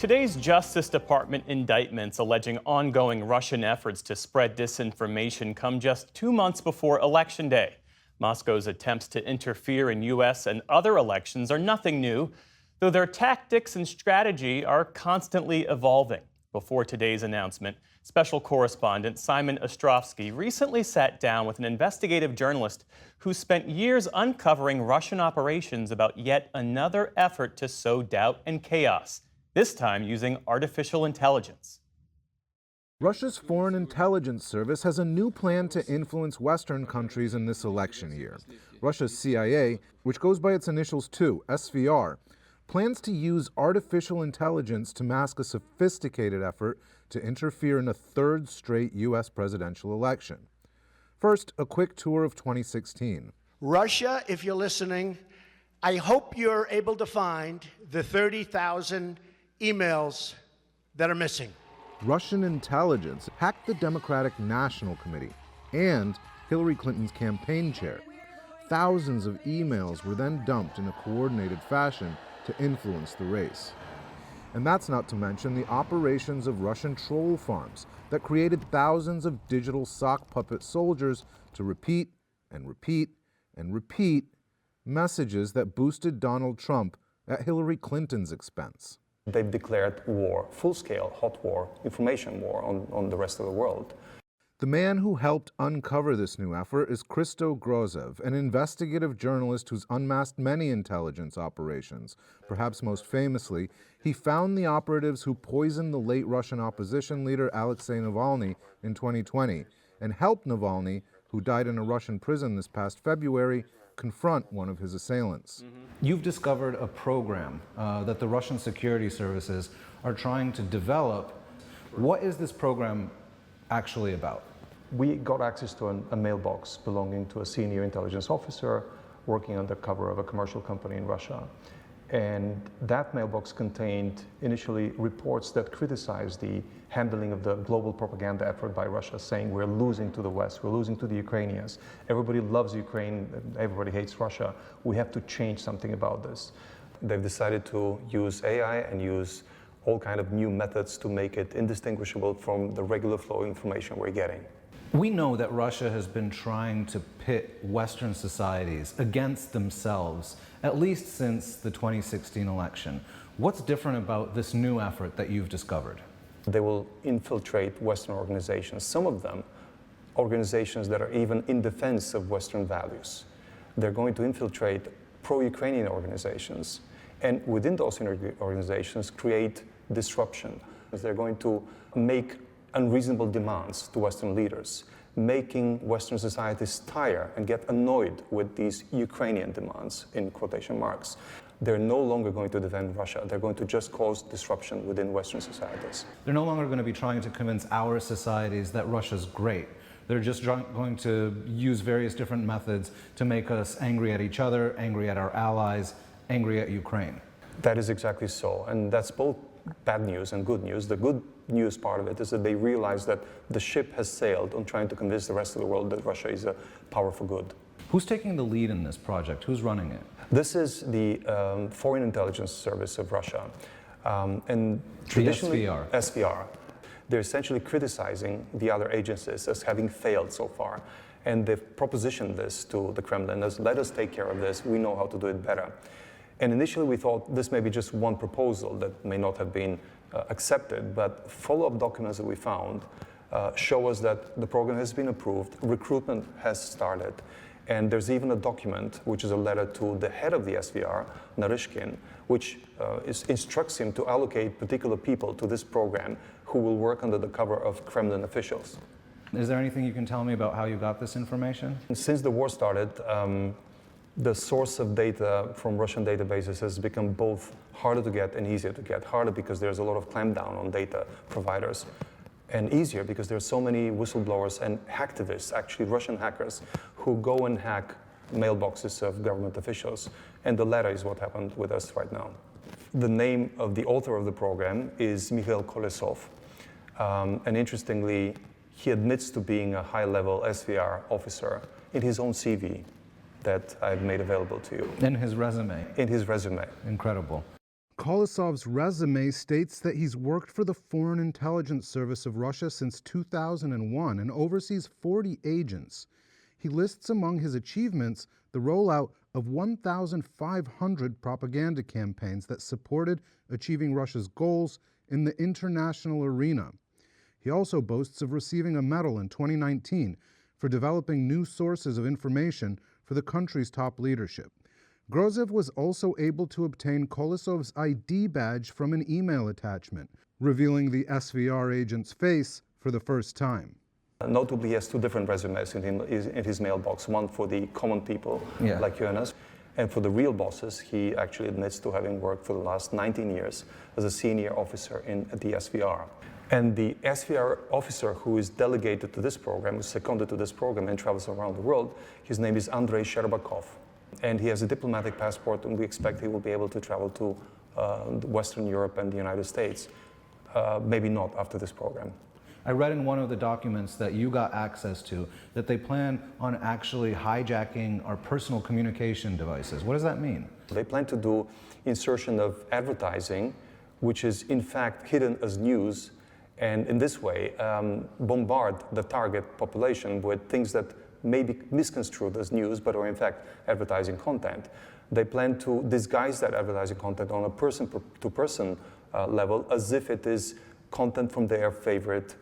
Today's Justice Department indictments alleging ongoing Russian efforts to spread disinformation come just 2 months before Election Day. Moscow's attempts to interfere in U.S. and other elections are nothing new, though their tactics and strategy are constantly evolving. Before today's announcement, Special Correspondent Simon Ostrovsky recently sat down with an investigative journalist who spent years uncovering Russian operations about yet another effort to sow doubt and chaos, this time using artificial intelligence. Russia's Foreign Intelligence Service has a new plan to influence Western countries in this election year. Russia's CIA, which goes by its initials too, SVR, plans to use artificial intelligence to mask a sophisticated effort to interfere in a third straight U.S. presidential election. First, a quick tour of 2016. Russia, if you're listening, I hope you're able to find the 30,000 emails that are missing. Russian intelligence hacked the Democratic National Committee and Hillary Clinton's campaign chair. Thousands of emails were then dumped in a coordinated fashion to influence the race. And that's not to mention the operations of Russian troll farms that created thousands of digital sock puppet soldiers to repeat and repeat and repeat messages that boosted Donald Trump at Hillary Clinton's expense. They've declared war, full-scale hot war, information war on the rest of the world. The man who helped uncover this new effort is Christo Grozev, an investigative journalist who's unmasked many intelligence operations. Perhaps most famously, he found the operatives who poisoned the late Russian opposition leader Alexei Navalny in 2020 and helped Navalny, who died in a Russian prison this past February, confront one of his assailants. You've discovered a program that the Russian security services are trying to develop. What is this program actually about? We got access to a mailbox belonging to a senior intelligence officer working under cover of a commercial company in Russia. And that mailbox contained initially reports that criticized the handling of the global propaganda effort by Russia, saying we're losing to the West, we're losing to the Ukrainians. Everybody loves Ukraine, everybody hates Russia. We have to change something about this. They've decided to use AI and use all kind of new methods to make it indistinguishable from the regular flow of information we're getting. We know that Russia has been trying to pit Western societies against themselves, at least since the 2016 election. What's different about this new effort that you've discovered? They will infiltrate Western organizations, some of them organizations that are even in defense of Western values. They're going to infiltrate pro-Ukrainian organizations, and within those organizations create disruption. They're going to make unreasonable demands to Western leaders, making Western societies tire and get annoyed with these Ukrainian demands, in quotation marks. They're no longer going to defend Russia. They're going to just cause disruption within Western societies. They're no longer going to be trying to convince our societies that Russia's great. They're just going to use various different methods to make us angry at each other, angry at our allies, angry at Ukraine. That is exactly so, and that's both bad news and good news. The good news part of it is that they realize that the ship has sailed on trying to convince the rest of the world that Russia is a power for good. Who's taking the lead in this project? Who's running it? This is the Foreign Intelligence Service of Russia. And traditionally, SVR. SVR. They're essentially criticizing the other agencies as having failed so far. And they've propositioned this to the Kremlin as, let us take care of this, we know how to do it better. And initially we thought this may be just one proposal that may not have been accepted, but follow-up documents that we found show us that the program has been approved, recruitment has started, and there's even a document, which is a letter to the head of the SVR, Naryshkin, which instructs him to allocate particular people to this program who will work under the cover of Kremlin officials. Is there anything you can tell me about how you got this information? Since the war started, the source of data from Russian databases has become both harder to get and easier to get. Harder because there's a lot of clampdown on data providers, and easier because there are so many whistleblowers and hacktivists, actually Russian hackers, who go and hack mailboxes of government officials. And the latter is what happened with us right now. The name of the author of the program is Mikhail Kolesov. And interestingly, he admits to being a high-level SVR officer in his own CV that I've made available to you. In his resume. In his resume. Incredible. Kolosov's resume states that he's worked for the Foreign Intelligence Service of Russia since 2001 and oversees 40 agents. He lists among his achievements the rollout of 1,500 propaganda campaigns that supported achieving Russia's goals in the international arena. He also boasts of receiving a medal in 2019 for developing new sources of information for the country's top leadership. Grozev was also able to obtain Kolosov's ID badge from an email attachment, revealing the SVR agent's face for the first time. Notably, he has two different resumes in his mailbox, one for the common people like you and us, and for the real bosses, he actually admits to having worked for the last 19 years as a senior officer at the SVR. And the SVR officer who is delegated to this program, who's seconded to this program and travels around the world, his name is Andrei Sherbakov. And he has a diplomatic passport, and we expect he will be able to travel to Western Europe and the United States. Maybe not after this program. I read in one of the documents that you got access to that they plan on actually hijacking our personal communication devices. What does that mean? They plan to do insertion of advertising, which is in fact hidden as news, and in this way bombard the target population with things that may be misconstrued as news, but are in fact advertising content. They plan to disguise that advertising content on a person-to-person level as if it is content from their favorite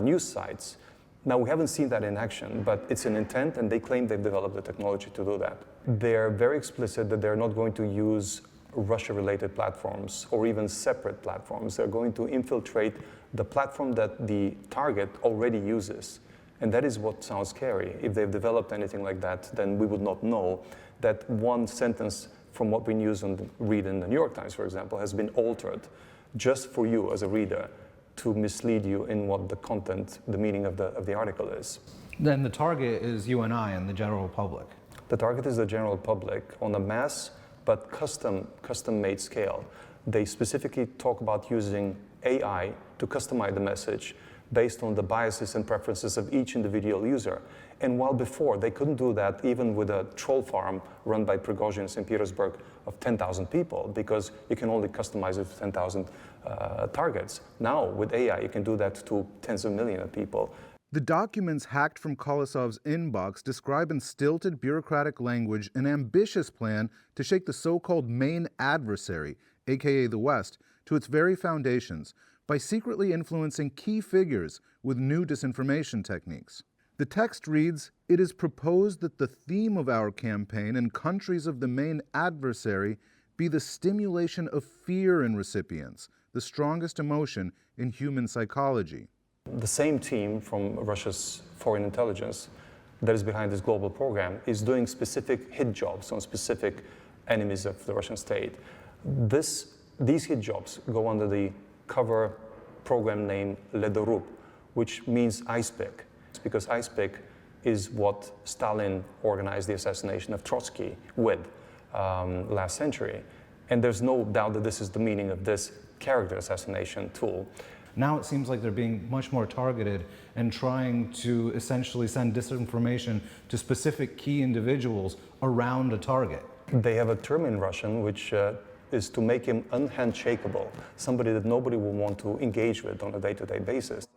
news sites. Now, we haven't seen that in action, but it's an intent, and they claim they've developed the technology to do that. They're very explicit that they're not going to use Russia-related platforms or even separate platforms. They're going to infiltrate the platform that the target already uses. And that is what sounds scary. If they've developed anything like that, then we would not know that one sentence from what we read in the New York Times, for example, has been altered just for you as a reader to mislead you in what the content, the meaning of the article is. Then the target is you and I and the general public. The target is the general public on a mass but custom-made scale. They specifically talk about using AI to customize the message based on the biases and preferences of each individual user. And while before they couldn't do that even with a troll farm run by Prigozhin in St. Petersburg of 10,000 people, because you can only customize it to 10,000 targets. Now with AI you can do that to tens of millions of people. The documents hacked from Kolosov's inbox describe in stilted bureaucratic language an ambitious plan to shake the so-called main adversary, aka the West, to its very foundations by secretly influencing key figures with new disinformation techniques. The text reads, "It is proposed that the theme of our campaign in countries of the main adversary be the stimulation of fear in recipients, the strongest emotion in human psychology." The same team from Russia's foreign intelligence that is behind this global program is doing specific hit jobs on specific enemies of the Russian state. These hit jobs go under the cover program name Ledorub, which means ice pick, because ice pick is what Stalin organized the assassination of Trotsky with last century. And there's no doubt that this is the meaning of this character assassination tool. Now it seems like they're being much more targeted and trying to essentially send disinformation to specific key individuals around a target. They have a term in Russian which is to make him unhandshakeable, somebody that nobody will want to engage with on a day-to-day basis.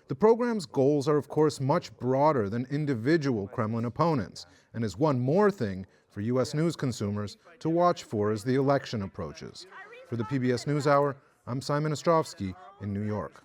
The program's goals are, of course, much broader than individual Kremlin opponents, and is one more thing for U.S. news consumers to watch for as the election approaches. For the PBS News Hour, I'm Simon Ostrovsky in New York.